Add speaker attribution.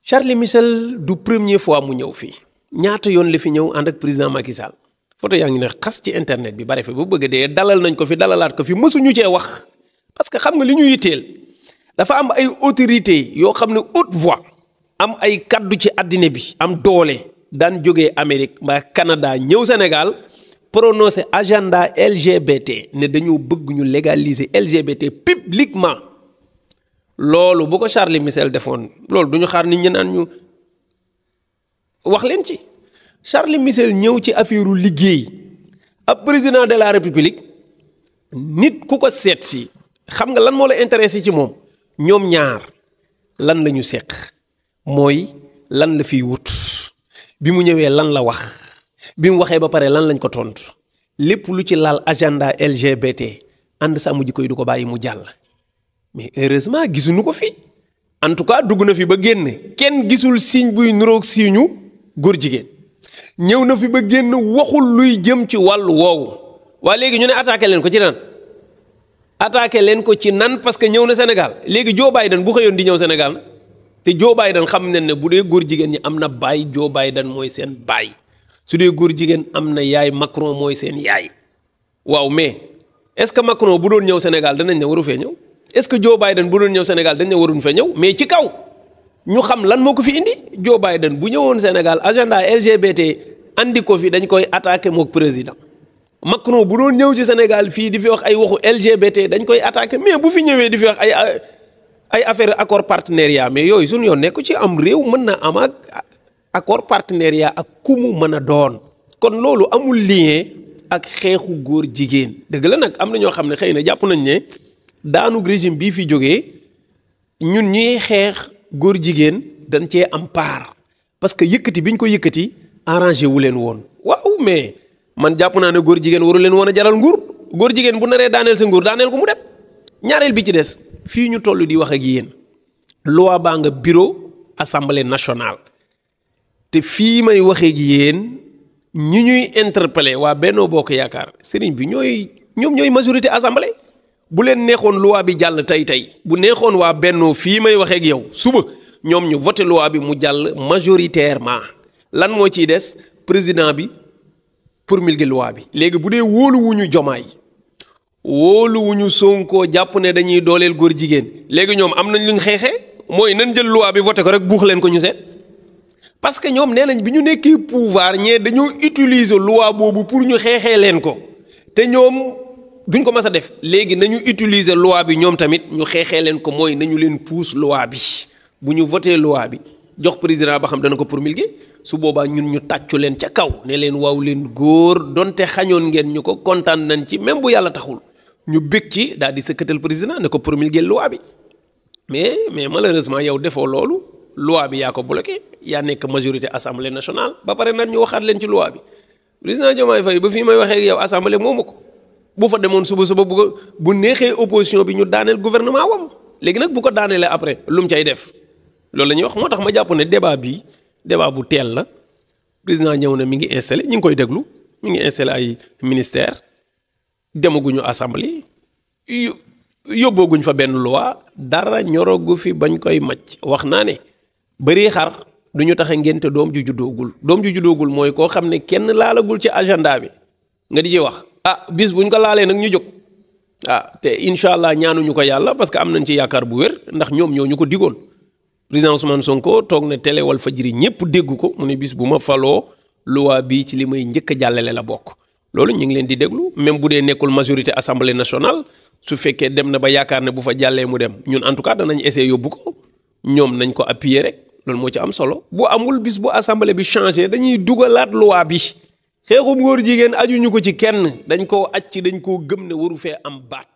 Speaker 1: Charles Michel du première fois mu ñëw fii ñaata yoon la fi ñëw ànd ak président Macky Sall photo yaa ngi ne xas ci internet bi bare fi bu bëgg dee dalal nañ ko fi dalalaat ko fi mësuñu cee wax parce que xam nga li ñu yitteel dafa am ay autorité yoo xam ne haute voix am ay kaddu ci àddina bi am doole daan jógee Amérique mbaa Canada ñëw Sénégal prononcé agenda LGBT ne dañoo bëgg ñu légaliser LGBT publiquement loolu bu ko Charles Michel defoon loolu du ñu xaar nit ñi naan ñu wax leen ci Charles Michel ñëw ci affaireu liggéey ab président de la république nit ku ko seet si xam nga lan moo la intéressé ci moom ñoom ñaar lan la ñu seq mooy lan la fiy wut bi mu ñëwee lan la wax bi mu waxee ba pare lan lañ ko tontu lépp lu ci laal agenda LGBT ànd sàmm jikko yi du ko bàyyi mu jàll. mais heureusement gisuñu ko fi en tout cas dugg na fi ba génn kenn gisul signe buy nuroog signe góor jigéen ñëw na fi ba génn waxul luy jëm ci wàllu woowu waa léegi ñu ne attaqué leen ko ci nan attaqué leen ko ci nan parce que ñëw na Sénégal léegi Joe Biden bu xëyoon di ñëw Sénégal te Joe Biden xam nañ ne bu dee góor jigéen ñi am na baay Joe Biden mooy seen baay su dee góor jigéen am na yaay Macron mooy seen yaay waaw mais est-ce que Macron bu doon ñëw Sénégal danañ ne waru fee ñëw. est-ce que Joe Biden bu doon ñëw Sénégal dañ ne waruñ fa ñëw mais ci kaw ñu xam lan moo ko fi indi Joe Biden bu ñëwoon Sénégal agenda LGBT andi ko fi dañ koy attaqué mook président Macron bu doon ñëw ci Sénégal fii di fi wax ay waxu LGBT dañ koy attaqué mais bu fi ñëwee di fi wax ay affaire accord partenariat mais yooyu suñu yoon nekk ci am réew mën na am ak accord partenariat ak ku mu mën a doon kon loolu amul lien ak xeexu góor jigéen dëgg la nag am na ñoo xam ne xëy na jàpp nañ ne daanu régime bii fi jógee ñun ñuy xeex góor jigéen dañ cee am part parce que yëkkati bi ñu ko yëkkati arrangé wu leen woon waaw mais man jàpp naa ne góor jigéen waru leen woon a jaral nguur góor jigéen bu naree daaneel sa nguur daaneel ko mu dem ñaareel bi ci des fii ñu toll di wax ak yéen loi baa nga bureau assemblée nationale te fii may waxee ak yéen ñi ñuy interpellé waa Benno Bokk Yaakaar sëriñ bi ñoom ñooy majorité assemblée. bu leen neexoon loi bi jàll tey bu neexoon waa Benno fii may waxee ak yow suba ñoom ñu voté loi bi mu jàll majoritairement lan moo ciy des président bi promulguer loi bi. léegi bu dee wóoluwuñu Jomaay wóoluwuñu Sonko jàpp ne dañuy dooleel góor jigéen léegi ñoom am nañ lu ñu xeexee mooy nañ jël loi bi voté ko rek buux leen ko ñu seet parce que ñoom nee nañ bi ñu nekkee pouvoir ñee dañoo utiliser loi boobu pour ñu xeexee leen ko te ñoom. duñ ko mas a def léegi nañu utiliser loi bi ñoom tamit ñu xeexee leen ko mooy nañu leen pousse loi bi bu ñu voté loi bi jox président ba xam dana ko promulguer su boobaa ñun ñu tàccu leen ca kaw ne leen waaw leen góor donte xañoon ngeen ñu ko kontaan nañ ci même bu yàlla taxul ñu bég ci daal di sëkkatal président ne ko promulguer loi bi mais malheureusement yow defoo loolu loi bi yaa ko bloqué yaa nekk majorité assemblée nationale ba pare nag ñu waxaat leen ci loi bi président Diomaye Faye ba fii may waxee ak yow assemblée moomu ko. bu fa demoon suba bu neexee opposition bi ñu daaneel gouvernement wam léegi nag bu ko daaneelee après lu mu cay def loolu la ñuy wax moo tax ma jàpp ne débat bu teel la président ñëw na mi ngi installé ñu ngi koy déglu mi ngi installé ay ministère demaguñu assemblée yóbbooguñ fa benn loi dara ñorogu fi bañ koy macc wax naa ne bëri xar du ñu tax a ngénte doom ju juddoogul mooy koo xam ne kenn laalagul ci agenda bi nga di ci wax. bis buñ ko laalee nag ñu jóg te incha allah ñaanuñu ko yàlla parce que am nañ ci yaakaar bu wér ndax ñoom ñoo ñu ko digoon président Ousmane Sonko toog na télé Walfadjri ñëpp dégg ko mu ne bis bu ma faloo loi bii ci li may njëkk a jàllale la bokk loolu ñu ngi leen di déglu même bu dee nekkul majorité assemblée nationale su fekkee dem na ba yaakaar ne bu fa jàllee mu dem ñun en tout cas danañ essayer yóbbu ko ñoom nañ ko appuyer rek loolu moo ci am solo bu amul bis bu assemblée bi changé dañuy dugalaat loi bi. xeexum góor jigéen ajuñu ko ci kenn dañ koo aj ci dañ koo gëm ne waru fee am baat